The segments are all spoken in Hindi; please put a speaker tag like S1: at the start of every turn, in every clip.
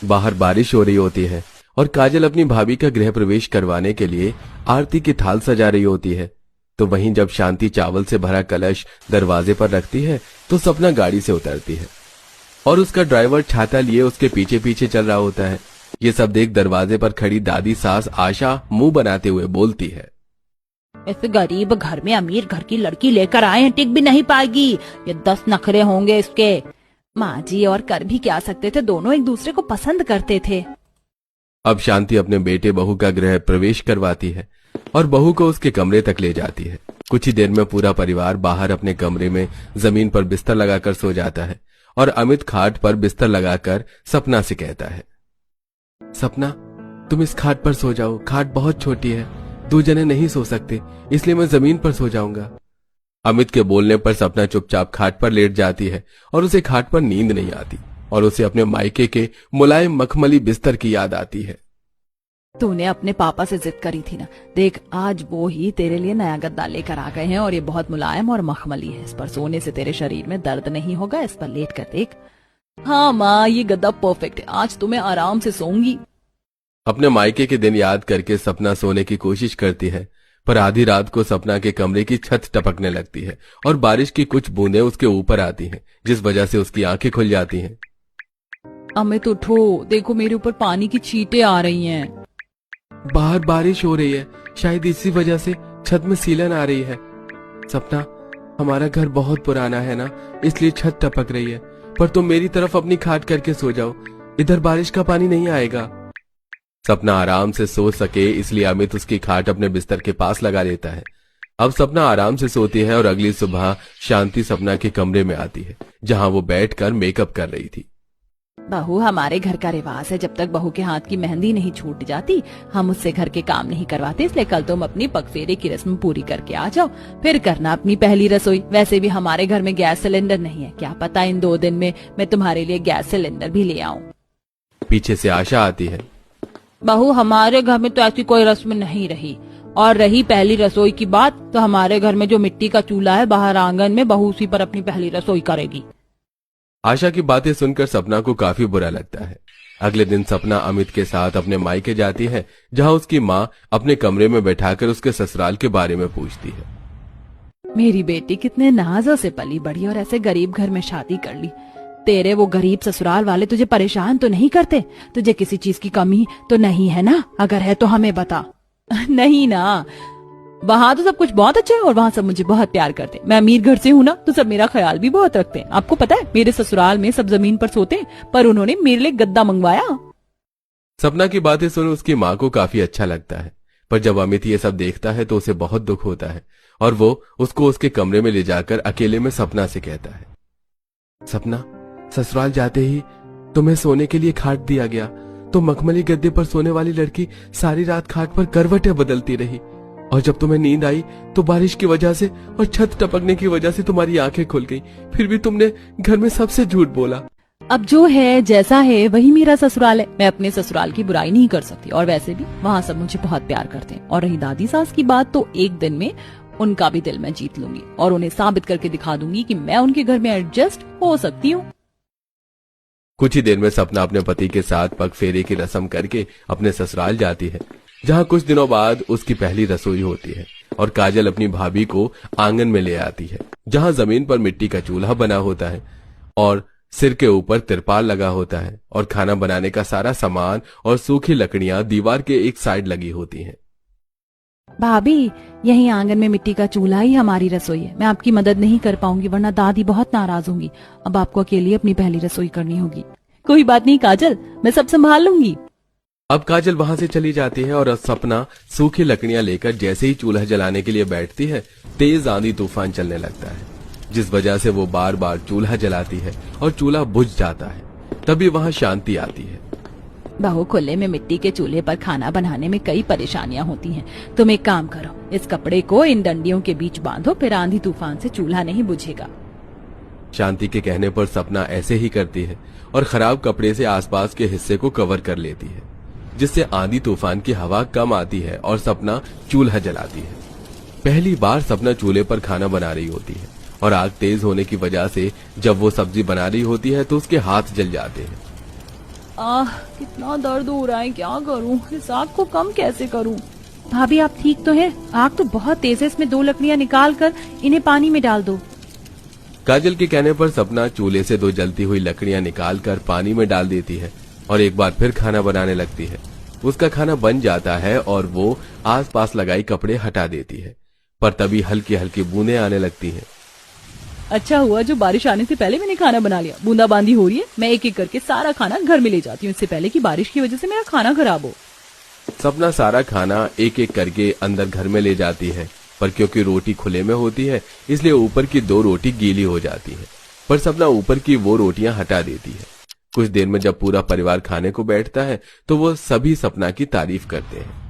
S1: बाहर बारिश हो रही होती है और काजल अपनी भाभी का गृह प्रवेश करवाने के लिए आरती की थाल सजा रही होती है। तो वहीं जब शांति चावल से भरा कलश दरवाजे पर रखती है तो सपना गाड़ी से उतरती है और उसका ड्राइवर छाता लिए उसके पीछे पीछे चल रहा होता है। ये सब देख दरवाजे पर खड़ी दादी सास आशा मुंह बनाते हुए बोलती है,
S2: इस गरीब घर में अमीर घर की लड़की लेकर आए हैं, टिक भी नहीं पाएगी। ये 10 नखरे होंगे इसके। माँ जी और कर भी क्या सकते थे, दोनों एक दूसरे को पसंद करते थे।
S1: अब शांति अपने बेटे बहू का गृह प्रवेश करवाती है और बहू को उसके कमरे तक ले जाती है। कुछ ही देर में पूरा परिवार बाहर अपने कमरे में जमीन पर बिस्तर लगाकर सो जाता है और अमित खाट पर बिस्तर लगाकर सपना से कहता है, सपना तुम इस खाट पर सो जाओ, खाट बहुत छोटी है, 2 जने नहीं सो सकते, इसलिए मैं जमीन पर सो जाऊंगा। अमित के बोलने पर सपना चुपचाप खाट पर लेट जाती है और उसे खाट पर नींद नहीं आती और उसे अपने मायके के मुलायम मखमली बिस्तर की याद आती है।
S2: तूने अपने पापा से जिद करी थी ना, देख आज वो ही तेरे लिए नया गद्दा लेकर आ गए हैं और ये बहुत मुलायम और मखमली है। इस पर सोने से तेरे शरीर में दर्द नहीं होगा, इस पर लेट कर देख। हाँ माँ, ये गद्दा परफेक्ट है, आज तो मैं आराम से सोऊंगी।
S1: अपने मायके के दिन याद करके सपना सोने की कोशिश करती है, पर आधी रात को सपना के कमरे की छत टपकने लगती है और बारिश की कुछ बूंदें उसके ऊपर आती हैं, जिस वजह से उसकी आंखें खुल जाती हैं।
S2: अमित उठो, देखो मेरे ऊपर पानी की छींटें आ रही हैं।
S1: बाहर बारिश हो रही है, शायद इसी वजह से छत में सीलन आ रही है। सपना, हमारा घर बहुत पुराना है ना, इसलिए छत टपक रही है, पर तुम मेरी तरफ अपनी खाट करके सो जाओ, इधर बारिश का पानी नहीं आएगा। सपना आराम से सो सके इसलिए अमित उसकी खाट अपने बिस्तर के पास लगा देता है। अब सपना आराम से सोती है और अगली सुबह शांति सपना के कमरे में आती है, जहां वो बैठकर मेकअप कर रही थी।
S2: बहू, हमारे घर का रिवाज है, जब तक बहू के हाथ की मेहंदी नहीं छूट जाती हम उससे घर के काम नहीं करवाते, इसलिए कल तुम अपनी पगफेरे की रस्म पूरी करके आ जाओ, फिर करना अपनी पहली रसोई। वैसे भी हमारे घर में गैस सिलेंडर नहीं है, क्या पता इन 2 दिन में मैं तुम्हारे लिए गैस सिलेंडर भी ले आऊं।
S1: पीछे से आशा आती है,
S2: बहू हमारे घर में तो ऐसी कोई रस्म नहीं रही, और रही पहली रसोई की बात तो हमारे घर में जो मिट्टी का चूल्हा है बाहर आंगन में, बहू उसी पर अपनी पहली रसोई करेगी।
S1: आशा की बातें सुनकर सपना को काफी बुरा लगता है। अगले दिन सपना अमित के साथ अपने मायके जाती है, जहां उसकी माँ अपने कमरे में बैठाकर उसके ससुराल के बारे में पूछती है।
S2: मेरी बेटी कितने नाजों से पली बढ़ी और ऐसे गरीब घर में शादी कर ली। तेरे वो गरीब ससुराल वाले तुझे परेशान तो नहीं करते? तुझे किसी चीज की कमी तो नहीं है ना? अगर है तो हमें बता। नहीं ना, वहाँ तो सब कुछ बहुत अच्छा है और वहाँ सब मुझे बहुत प्यार करते हैं। मैं अमीर घर से हूँ ना, तो सब मेरा ख्याल भी बहुत रखते हैं। आपको पता है मेरे ससुराल में सब जमीन पर सोते हैं, पर उन्होंने मेरे लिए गद्दा मंगवाया।
S1: सपना की बातें सुन उसकी माँ को काफी अच्छा लगता है, पर जब अमित ये सब देखता है तो उसे बहुत दुख होता है और वो उसको उसके कमरे में ले जाकर अकेले में सपना से कहता है, सपना, ससुराल जाते ही तुम्हें सोने के लिए खाट दिया गया, तो मखमली गद्दे पर सोने वाली लड़की सारी रात खाट पर करवटें बदलती रही, और जब तुम्हें नींद आई तो बारिश की वजह से और छत टपकने की वजह से तुम्हारी आंखें खुल गई, फिर भी तुमने घर में सबसे झूठ बोला।
S2: अब जो है जैसा है वही मेरा ससुराल है, मैं अपने ससुराल की बुराई नहीं कर सकती, और वैसे भी वहाँ सब मुझे बहुत प्यार करते हैं। और रही दादी सास की बात, तो एक दिन में उनका भी दिल मैं जीत लूंगी और उन्हें साबित करके दिखा दूंगी कि मैं उनके घर में एडजस्ट हो सकती हूँ।
S1: कुछ ही देर में सपना अपने पति के साथ पग फेरे की रस्म करके अपने ससुराल जाती है, जहां कुछ दिनों बाद उसकी पहली रसोई होती है और काजल अपनी भाभी को आंगन में ले आती है, जहां जमीन पर मिट्टी का चूल्हा बना होता है और सिर के ऊपर तिरपाल लगा होता है और खाना बनाने का सारा सामान और सूखी लकड़ियां दीवार के एक साइड लगी होती हैं।
S2: भाभी, यही आंगन में मिट्टी का चूल्हा ही हमारी रसोई है। मैं आपकी मदद नहीं कर पाऊंगी वरना दादी बहुत नाराज होंगी। अब आपको अकेले अपनी पहली रसोई करनी होगी। कोई बात नहीं काजल, मैं सब संभाल लूंगी।
S1: अब काजल वहां से चली जाती है और सपना सूखी लकड़ियां लेकर जैसे ही चूल्हा जलाने के लिए बैठती है, तेज आंधी तूफान चलने लगता है, जिस वजह से वो बार बार चूल्हा जलाती है और चूल्हा बुझ जाता है। तभी वहां शांति आती है।
S2: बहू, खुले में मिट्टी के चूल्हे पर खाना बनाने में कई परेशानियां होती हैं। तुम एक काम करो, इस कपड़े को इन डंडियों के बीच बांधो, फिर आंधी तूफान से चूल्हा नहीं बुझेगा।
S1: शांति के कहने पर सपना ऐसे ही करती है और खराब कपड़े से आसपास के हिस्से को कवर कर लेती है, जिससे आंधी तूफान की हवा कम आती है और सपना चूल्हा जलाती है। पहली बार सपना चूल्हे पर खाना बना रही होती है और आग तेज होने की वजह से जब वो सब्जी बना रही होती है तो उसके हाथ जल जाते हैं।
S2: कितना दर्द हो रहा है, क्या करूं, इस आग को कम कैसे करूं। भाभी आप ठीक तो हैं? आग तो बहुत तेज है, इसमें 2 लकड़ियां निकाल कर इन्हें पानी में डाल दो।
S1: काजल के कहने पर सपना चूल्हे से 2 जलती हुई लकड़ियां निकालकर पानी में डाल देती है और एक बार फिर खाना बनाने लगती है। उसका खाना बन जाता है और वो आसपास लगाई कपड़े हटा देती है, पर तभी हल्की हल्की बूंदें आने लगती हैं।
S2: अच्छा हुआ जो बारिश आने से पहले मैंने खाना बना लिया। बूंदाबांदी हो रही है, मैं एक एक करके सारा खाना घर में ले जाती हूँ, इससे पहले कि बारिश की वजह से मेरा खाना खराब हो।
S1: सपना सारा खाना एक एक करके अंदर घर में ले जाती है, पर क्योंकि रोटी खुले में होती है इसलिए ऊपर की 2 रोटी गीली हो जाती है। पर सपना ऊपर की वो रोटियां हटा देती है। कुछ देर में जब पूरा परिवार खाने को बैठता है तो वो सभी सपना की तारीफ करते हैं।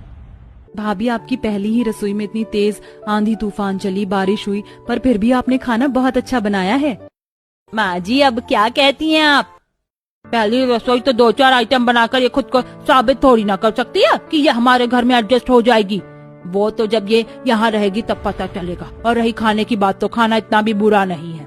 S2: भाभी आपकी पहली ही रसोई में इतनी तेज आंधी तूफान चली, बारिश हुई, पर फिर भी आपने खाना बहुत अच्छा बनाया है। माँ जी अब क्या कहती हैं आप? पहली रसोई तो 2-4 आइटम बनाकर ये खुद को साबित थोड़ी ना कर सकती है कि ये हमारे घर में एडजस्ट हो जाएगी। वो तो जब ये यहाँ रहेगी तब पता चलेगा। और रही खाने की बात, तो खाना इतना भी बुरा नहीं है।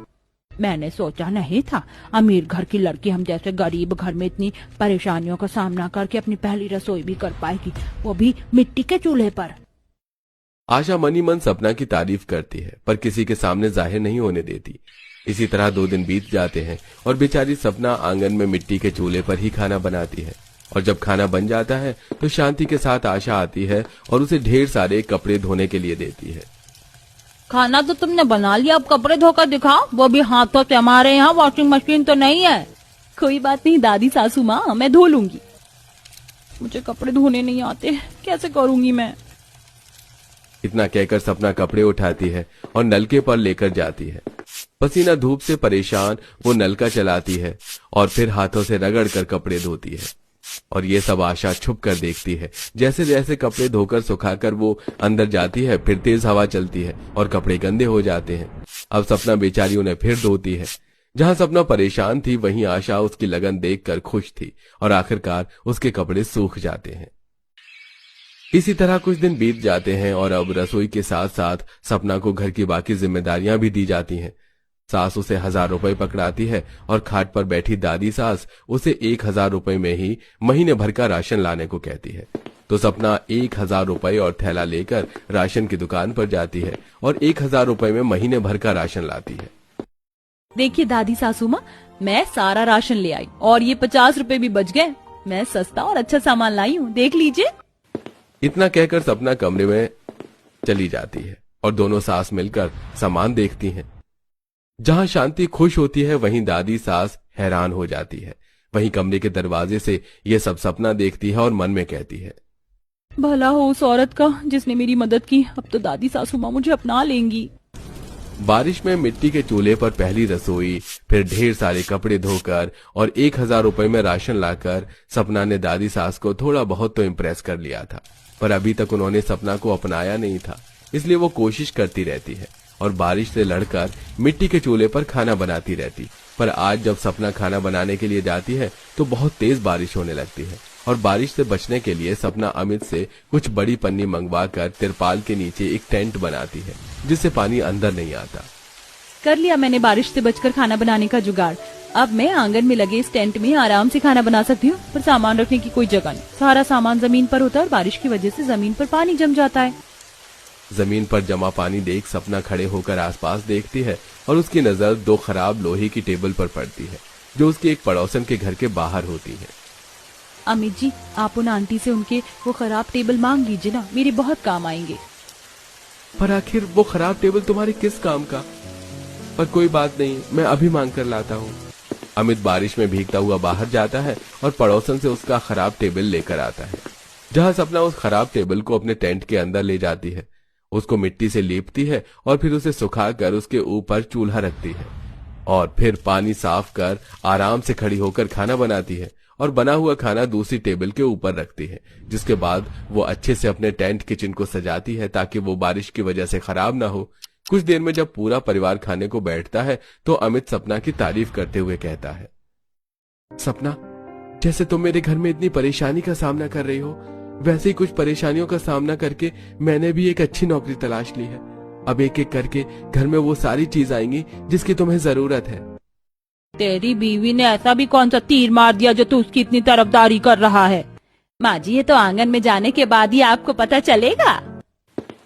S2: मैंने सोचा नहीं था अमीर घर की लड़की हम जैसे गरीब घर में इतनी परेशानियों का सामना करके अपनी पहली रसोई भी कर पाएगी, वो भी मिट्टी के चूल्हे पर।
S1: आशा मनी मन सपना की तारीफ करती है, पर किसी के सामने जाहिर नहीं होने देती। इसी तरह 2 दिन बीत जाते हैं और बेचारी सपना आंगन में मिट्टी के चूल्हे पर ही खाना बनाती है। और जब खाना बन जाता है तो शांति के साथ आशा आती है और उसे ढेर सारे कपड़े धोने के लिए देती है।
S2: खाना तो तुमने बना लिया, अब कपड़े धोकर दिखाओ, वो भी हाथों से। हमारे यहाँ वॉशिंग मशीन तो नहीं है। कोई बात नहीं दादी सासू माँ, मैं धो लूंगी। मुझे कपड़े धोने नहीं आते, कैसे करूंगी मैं?
S1: इतना कहकर सपना कपड़े उठाती है और नलके पर लेकर जाती है। पसीना धूप से परेशान वो नलका चलाती है और फिर हाथों से रगड़ कर कपड़े धोती है। और ये सब आशा छुप कर देखती है। जैसे जैसे कपड़े धोकर सुखाकर वो अंदर जाती है, फिर तेज हवा चलती है और कपड़े गंदे हो जाते हैं। अब सपना बेचारी उन्हें फिर धोती है। जहां सपना परेशान थी वहीं आशा उसकी लगन देखकर खुश थी और आखिरकार उसके कपड़े सूख जाते हैं। इसी तरह कुछ दिन बीत जाते हैं और अब रसोई के साथ साथ सपना को घर की बाकी जिम्मेदारियां भी दी जाती हैं। सास उसे 1000 रुपए पकड़ाती है और खाट पर बैठी दादी सास उसे 1000 रुपए में ही महीने भर का राशन लाने को कहती है। तो सपना 1000 रुपए और थैला लेकर राशन की दुकान पर जाती है और 1000 रुपए में महीने भर का राशन लाती है।
S2: देखिए दादी सासू माँ, मैं सारा राशन ले आई और ये 50 रुपए भी बच गए। मैं सस्ता और अच्छा सामान लाई हूँ, देख लीजिए।
S1: इतना कहकर सपना कमरे में चली जाती है और दोनों सास मिलकर सामान देखती हैं। जहां शांति खुश होती है वहीं दादी सास हैरान हो जाती है। वहीं कमरे के दरवाजे से ये सब सपना देखती है और मन में कहती है,
S2: भला हो उस औरत का जिसने मेरी मदद की। अब तो दादी सासू माँ मुझे अपना लेंगी।
S1: बारिश में मिट्टी के चूल्हे पर पहली रसोई, फिर ढेर सारे कपड़े धोकर और 1000 रुपए में राशन लाकर सपना ने दादी सास को थोड़ा बहुत तो इम्प्रेस कर लिया था। पर अभी तक उन्होंने सपना को अपनाया नहीं था, इसलिए वो कोशिश करती रहती है और बारिश से लड़कर मिट्टी के चूल्हे पर खाना बनाती रहती। पर आज जब सपना खाना बनाने के लिए जाती है तो बहुत तेज बारिश होने लगती है और बारिश से बचने के लिए सपना अमित से कुछ बड़ी पन्नी मंगवाकर तिरपाल के नीचे एक टेंट बनाती है, जिससे पानी अंदर नहीं आता।
S2: कर लिया मैंने बारिश से बचकर खाना बनाने का जुगाड़। अब मैं आंगन में लगे इस टेंट में आराम से खाना बना सकती हूँ, पर सामान रखने की कोई जगह नहीं। सारा सामान जमीन पर होता है और बारिश की वजह से जमीन पर पानी जम जाता है।
S1: जमीन पर जमा पानी देख सपना खड़े होकर आसपास देखती है और उसकी नजर 2 खराब लोहे की टेबल पर पड़ती है, जो उसके एक पड़ोसन के घर के बाहर होती है।
S2: अमित जी, आप उन आंटी से उनके वो खराब टेबल मांग लीजिए ना, मेरे बहुत काम आएंगे।
S1: पर आखिर वो खराब टेबल तुम्हारे किस काम का? पर कोई बात नहीं, मैं अभी मांग कर लाता हूँ। अमित बारिश में भीगता हुआ बाहर जाता है और पड़ोसन से उसका खराब टेबल लेकर आता है। जहां सपना उस खराब टेबल को अपने टेंट के अंदर ले जाती है, उसको मिट्टी से लीपती है और फिर उसे सुखाकर उसके ऊपर चूल्हा रखती है और फिर पानी साफ कर आराम से खड़ी होकर खाना बनाती है और बना हुआ खाना दूसरी टेबल के ऊपर रखती है। जिसके बाद वो अच्छे से अपने टेंट किचन को सजाती है ताकि वो बारिश की वजह से खराब ना हो। कुछ देर में जब पूरा परिवार खाने को बैठता है तो अमित सपना की तारीफ करते हुए कहता है, सपना, जैसे तुम मेरे घर में इतनी परेशानी का सामना कर रही हो, वैसे ही कुछ परेशानियों का सामना करके मैंने भी एक अच्छी नौकरी तलाश ली है। अब एक एक करके घर में वो सारी चीज आएंगी जिसकी तुम्हें जरूरत है।
S2: तेरी बीवी ने ऐसा भी कौन सा तीर मार दिया जो तू उसकी इतनी तरफदारी कर रहा है? माँ जी, ये तो आंगन में जाने के बाद ही आपको पता चलेगा।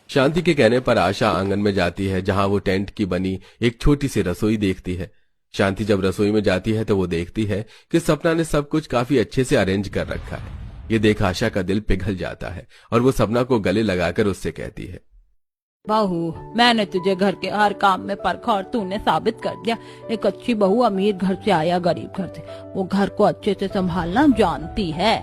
S1: शांति के कहने पर आशा आंगन में जाती है, जहां वो टेंट की बनी एक छोटी सी रसोई देखती है। शांति जब रसोई में जाती है तो वो देखती है कि सपना ने सब कुछ काफी अच्छे से अरेंज कर रखा है। ये देख आशा का दिल पिघल जाता है और वो सपना को गले लगाकर उससे कहती है,
S2: बहू, मैंने तुझे घर के हर काम में परखा और तूने साबित कर दिया। एक अच्छी बहू अमीर घर से आया गरीब घर से, वो घर को अच्छे से संभालना जानती है।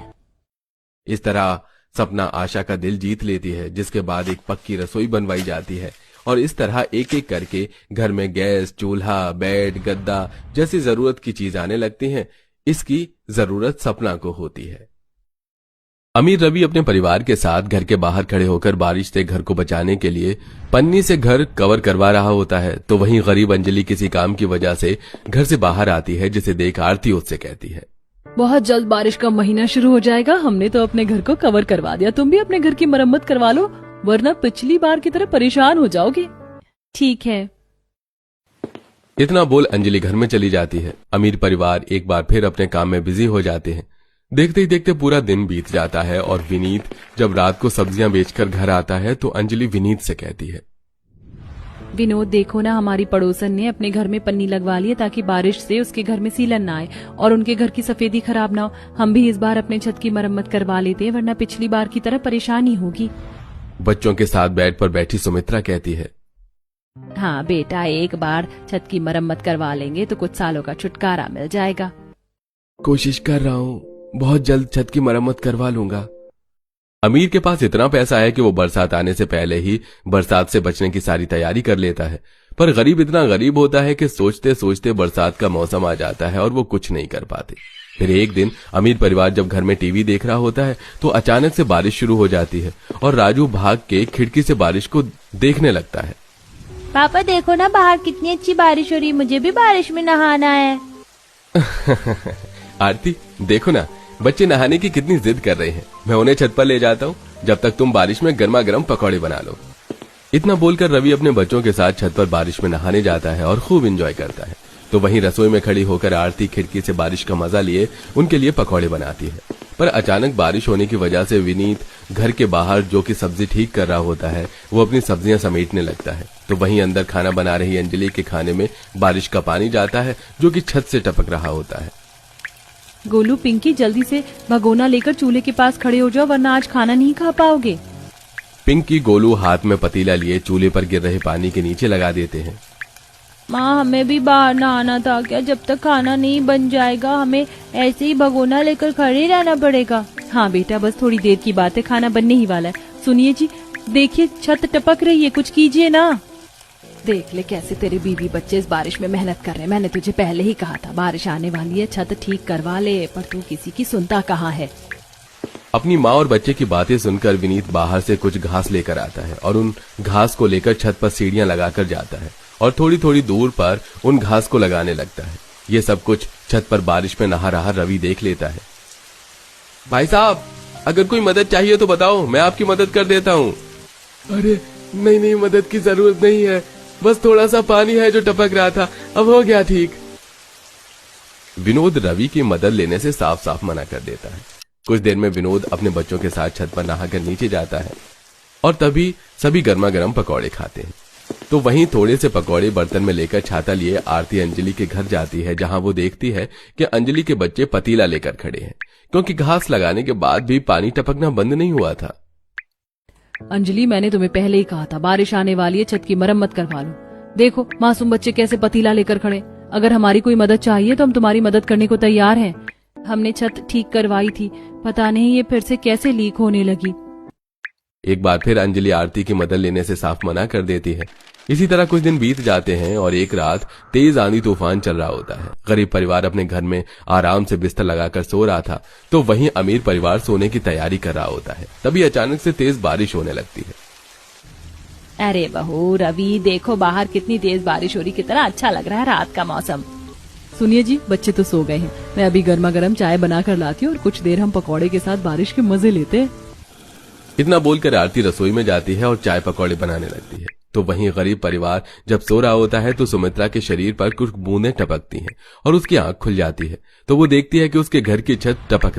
S1: इस तरह सपना आशा का दिल जीत लेती है, जिसके बाद एक पक्की रसोई बनवाई जाती है और इस तरह एक एक करके घर में गैस, चूल्हा, बेड, गद्दा जैसी जरूरत की चीज आने लगती हैं। इसकी जरूरत सपना को होती है। अमीर रवि अपने परिवार के साथ घर के बाहर खड़े होकर बारिश से घर को बचाने के लिए पन्नी से घर कवर करवा रहा होता है, तो वहीं गरीब अंजलि किसी काम की वजह से घर से बाहर आती है, जिसे देख आरती उससे कहती है,
S2: बहुत जल्द बारिश का महीना शुरू हो जाएगा। हमने तो अपने घर को कवर करवा दिया, तुम भी अपने घर की मरम्मत करवा लो, वरना पिछली बार की तरह परेशान हो जाओगे। ठीक है।
S1: इतना बोल अंजलि घर में चली जाती है। अमीर परिवार एक बार फिर अपने काम में बिजी हो जाते हैं। देखते ही देखते पूरा दिन बीत जाता है और विनीत जब रात को सब्जियां बेचकर घर आता है तो अंजलि विनीत से कहती है,
S2: विनोद, देखो ना, हमारी पड़ोसन ने अपने घर में पन्नी लगवा ली है ताकि बारिश से उसके घर में सीलन ना आए और उनके घर की सफेदी खराब ना हो। हम भी इस बार अपने छत की मरम्मत करवा लेते हैं, वरना पिछली बार की तरह परेशानी होगी।
S1: बच्चों के साथ बेड पर बैठी सुमित्रा कहती है,
S2: हाँ बेटा, एक बार छत की मरम्मत करवा लेंगे तो कुछ सालों का छुटकारा मिल जाएगा।
S1: कोशिश कर रहा हूँ, बहुत जल्द छत की मरम्मत करवा लूंगा। अमीर के पास इतना पैसा है कि वो बरसात आने से पहले ही बरसात से बचने की सारी तैयारी कर लेता है, पर गरीब इतना गरीब होता है कि सोचते सोचते बरसात का मौसम आ जाता है और वो कुछ नहीं कर पाते। फिर एक दिन अमीर परिवार जब घर में टीवी देख रहा होता है तो अचानक से बारिश शुरू हो जाती है और राजू भाग के खिड़की से बारिश को देखने लगता है।
S3: पापा देखो ना, बाहर कितनी अच्छी बारिश हो रही है, मुझे भी बारिश में नहाना है।
S1: आरती, देखो ना, बच्चे नहाने की कितनी जिद कर रहे हैं। मैं उन्हें छत पर ले जाता हूँ, जब तक तुम बारिश में गर्मा गर्म पकौड़े बना लो। इतना बोलकर रवि अपने बच्चों के साथ छत पर बारिश में नहाने जाता है और खूब एंजॉय करता है। तो वहीं रसोई में खड़ी होकर आरती खिड़की से बारिश का मजा लिए उनके लिए पकौड़े बनाती है। पर अचानक बारिश होने की वजह से विनीत घर के बाहर जो कि सब्जी ठीक कर रहा होता है वो अपनी सब्जियां समेटने लगता है। तो वहीं अंदर खाना बना रही अंजलि के खाने में बारिश का पानी जाता है जो कि छत से टपक रहा होता है।
S2: गोलू, पिंकी, जल्दी से भगोना लेकर चूल्हे के पास खड़े हो जाओ, वरना आज खाना नहीं खा पाओगे।
S1: पिंकी गोलू हाथ में पतीला लिए चूल्हे पर गिर रहे पानी के नीचे लगा देते हैं।
S3: माँ, हमें भी बाहर नहाना था क्या? जब तक खाना नहीं बन जाएगा हमें ऐसे ही भगोना लेकर खड़े रहना पड़ेगा।
S2: हाँ बेटा, बस थोड़ी देर की बात है, खाना बनने ही वाला है। सुनिए जी, देखिए छत टपक रही है, कुछ कीजिए ना। देख ले कैसे तेरे बीवी बच्चे इस बारिश में मेहनत कर रहे हैं। मैंने तुझे पहले ही कहा था बारिश आने वाली है, छत ठीक करवा ले, पर तू किसी की सुनता कहाँ है।
S1: अपनी माँ और बच्चे की बातें सुनकर विनीत बाहर से कुछ घास लेकर आता है और उन घास को लेकर छत पर सीढ़ियां लगाकर जाता है और थोड़ी थोड़ी दूर पर उन घास को लगाने लगता है। ये सब कुछ छत पर बारिश में नहा रहा रवि देख लेता है। भाई साहब, अगर कोई मदद चाहिए तो बताओ, मैं आपकी मदद कर देता हूँ। अरे नहीं, मदद की जरूरत नहीं है, बस थोड़ा सा पानी है जो टपक रहा था, अब हो गया ठीक। विनोद रवि की मदद लेने से साफ साफ मना कर देता है। कुछ देर में विनोद अपने बच्चों के साथ छत पर नहाकर नीचे जाता है और तभी सभी गर्मा गर्म पकौड़े खाते हैं। तो वहीं थोड़े से पकौड़े बर्तन में लेकर छाता लिए आरती अंजलि के घर जाती है, जहां वो देखती है कि अंजलि के बच्चे पतीला लेकर खड़े हैं, क्योंकि घास लगाने के बाद भी पानी टपकना बंद नहीं हुआ था।
S2: अंजलि, मैंने तुम्हें पहले ही कहा था बारिश आने वाली है, छत की मरम्मत करवा लो। देखो मासूम बच्चे कैसे पतीला लेकर खड़े। अगर हमारी कोई मदद चाहिए तो हम तुम्हारी मदद करने को तैयार हैं। हमने छत ठीक करवाई थी, पता नहीं ये फिर से कैसे लीक होने लगी।
S1: एक बार फिर अंजलि आरती की मदद लेने से साफ मना कर देती है। इसी तरह कुछ दिन बीत जाते हैं और एक रात तेज आंधी तूफान चल रहा होता है। गरीब परिवार अपने घर में आराम से बिस्तर लगाकर सो रहा था, तो वहीं अमीर परिवार सोने की तैयारी कर रहा होता है। तभी अचानक से तेज बारिश होने लगती है।
S2: अरे बहू रवि, देखो बाहर कितनी तेज बारिश हो रही, कितना अच्छा लग रहा है रात का मौसम। सुनिए जी, बच्चे तो सो गए हैं, मैं अभी गर्मा गर्म चाय बना कर लाती हूँ और कुछ देर हम पकौड़े के साथ बारिश के मजे लेते हैं।
S1: इतना बोलकर आरती रसोई में जाती है और चाय पकौड़े बनाने लगती है। तो वहीं गरीब परिवार जब सो रहा होता है तो सुमित्रा के शरीर पर कुछ बूंदें टपकती हैं और उसकी आंख खुल जाती है। तो वो देखती है कि उसके घर की छत टपक